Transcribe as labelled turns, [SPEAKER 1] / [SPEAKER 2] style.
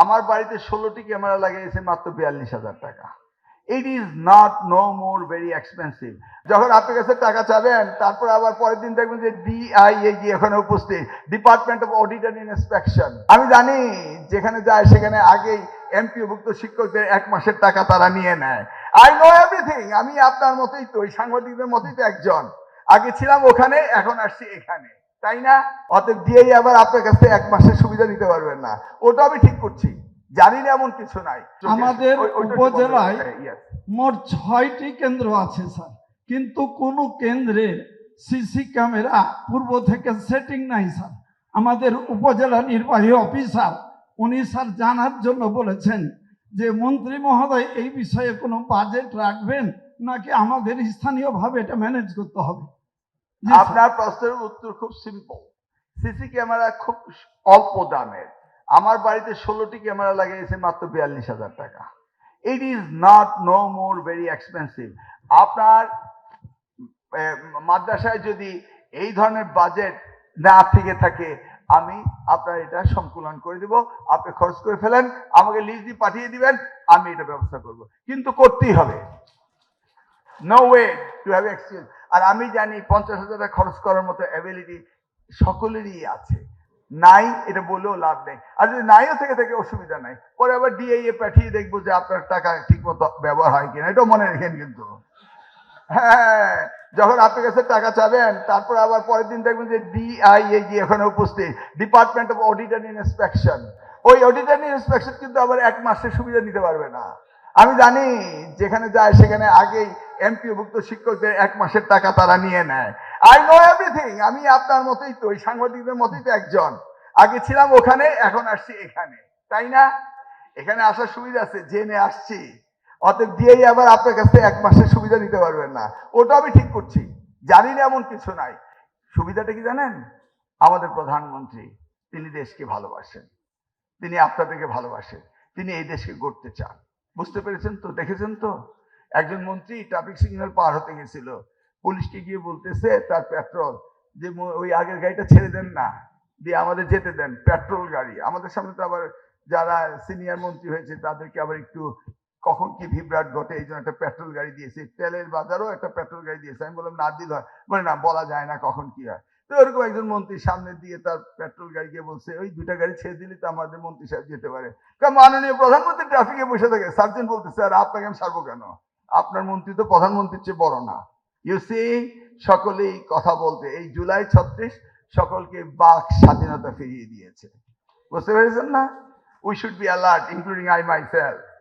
[SPEAKER 1] আমার বাড়িতে 16টি ক্যামেরা লাগিয়েছে মাত্র 42,000 টাকা। It is not no more very expensive. যখন আপনার কাছে টাকা চাবেন, তারপর আবার পরের দিন দেখবেন যে ডিআইএ এখানে উপস্থিত, department of audit and inspection. আমি জানি যেখানে যায় সেখানে আগেই এমপিওভুক্ত শিক্ষকদের 1 মাসের টাকা তারা নিয়ে নেয়। I know everything. আমি আপনার মতোই তো, ওই সাংবাদিকদের মতোই তো একজন। আগে ছিলাম ওখানে, এখন আসছি এখানে, তাই না? অতএব ডিআই আবার আপনার কাছ থেকে 1 মাসের সুবিধা নিতে পারবেন না। ওটা আমি ঠিক করছি, জানি না এমন কিছু নাই।
[SPEAKER 2] আমাদের উপজেলায় মোট 6টি কেন্দ্র আছে স্যার, কিন্তু কোনো কেন্দ্রে সিসি ক্যামেরা পূর্ব থেকে সেটিং নাই স্যার। আমাদের উপজেলা নির্বাহী অফিসার উনি স্যার জানার জন্য বলেছেন যে মন্ত্রী মহোদয় এই বিষয়ে কোনো বাজেট রাখবেন নাকি আমাদের স্থানীয়ভাবে এটা ম্যানেজ করতে হবে।
[SPEAKER 1] আপনার প্রশ্নের উত্তর খুব সিম্পল। সিসি ক্যামেরা খুব অল্প দামের। আমার বাড়িতে 16টি ক্যামেরা লাগিয়েছে মাত্র 42,000 টাকা। It is not no more very expensive. আপনার মাদ্রাসায় যদি এই ধরনের বাজেট না থেকে থাকে, আমি আপনার এটা সংকুলন করে দিব। আপনি খরচ করে ফেলেন, আমাকে লিস্ট দিয়ে পাঠিয়ে দিবেন, আমি এটা ব্যবস্থা করব। কিন্তু করতেই হবে, no way to have exchange. আর আমি জানি 50,000 টাকা খরচ করার মতো অ্যাবিলিটি সকলেরই আছে। নাই এটা বলেও লাভ নেই। আর যদি নাইও থেকে থাকে অসুবিধা নাই, পরে আবার ডিআইএ পাঠিয়ে দেখবো যে আপনার টাকা ঠিক মতো ব্যবহার হয় কিনা। এটাও মনে রেখেন কিন্তু। হ্যাঁ, যখন আপনার কাছে টাকা চাবেন, তারপর আবার পরের দিন দেখবেন যে ডিআইএ এখানে উপস্থিত, department of audit and inspection. ওই অডিট অ্যান্ড ইন্সপেকশন কিন্তু আবার 1 মাসের সুবিধা নিতে পারবে না। আমি জানি যেখানে যায় সেখানে আগেই এমপিওভুক্ত শিক্ষকদের 1 মাসের টাকা তারা নিয়ে নেয়। I know everything. আমি আপনার মতোই তো, ওই সাংবাদিকদের মতোই তো একজন। আগে ছিলাম ওখানে, এখন আসছি এখানে, তাই না? এখানে আসার সুবিধা আছে, জেনে আসছি। অতএব ডিআই আবার আপনার কাছ থেকে 1 মাসের সুবিধা নিতে পারবেন না। ওটা আমি ঠিক করছি, জানি না এমন কিছু নাই। সুবিধাটা কি জানেন? আমাদের প্রধানমন্ত্রী, তিনি দেশকে ভালোবাসেন, তিনি আপনাদেরকে ভালোবাসেন, তিনি এই দেশকে গড়তে চান। বুঝতে পেরেছেন তো? দেখেছেন তো? একজন মন্ত্রী ট্রাফিক সিগন্যাল পার হতে গেছিল, পুলিশকে গিয়ে বলতেছে তার পেট্রোল, যে ওই আগের গাড়িটা ছেড়ে দেন না, দিয়ে আমাদের যেতে দেন, পেট্রোল গাড়ি। আমাদের সামনে তো আবার যারা সিনিয়র মন্ত্রী হয়েছে তাদেরকে আবার একটু কখন কি বিভ্রাট ঘটে, এই জন্য একটা পেট্রোল গাড়ি দিয়েছে। তেলের বাজারও একটা পেট্রোল গাড়ি দিয়েছে। আমি বললাম না দিল হয়, বলে না, বলা যায় না কখন কি হয়। তো ওরকম একজন মন্ত্রী সামনে দিয়ে তার পেট্রোল গাড়ি গিয়ে বলছে, ওই 2টা গাড়ি ছেড়ে দিলে তো আমাদের মন্ত্রী সাহেব যেতে পারে। কারণ মাননীয় প্রধানমন্ত্রী ট্রাফিকে বসে থাকে। সার্জন বলতেছে, আর আপনাকে আমি ছাড়বো কেন? আপনার মন্ত্রী তো প্রধানমন্ত্রীর চেয়ে বড় না। ইউ সি, সকলেই কথা বলতে, এই জুলাই 36 সকলকে বাক স্বাধীনতা ফিরিয়ে দিয়েছে। বুঝতে পেরেছেন না? We should be alert, including I myself.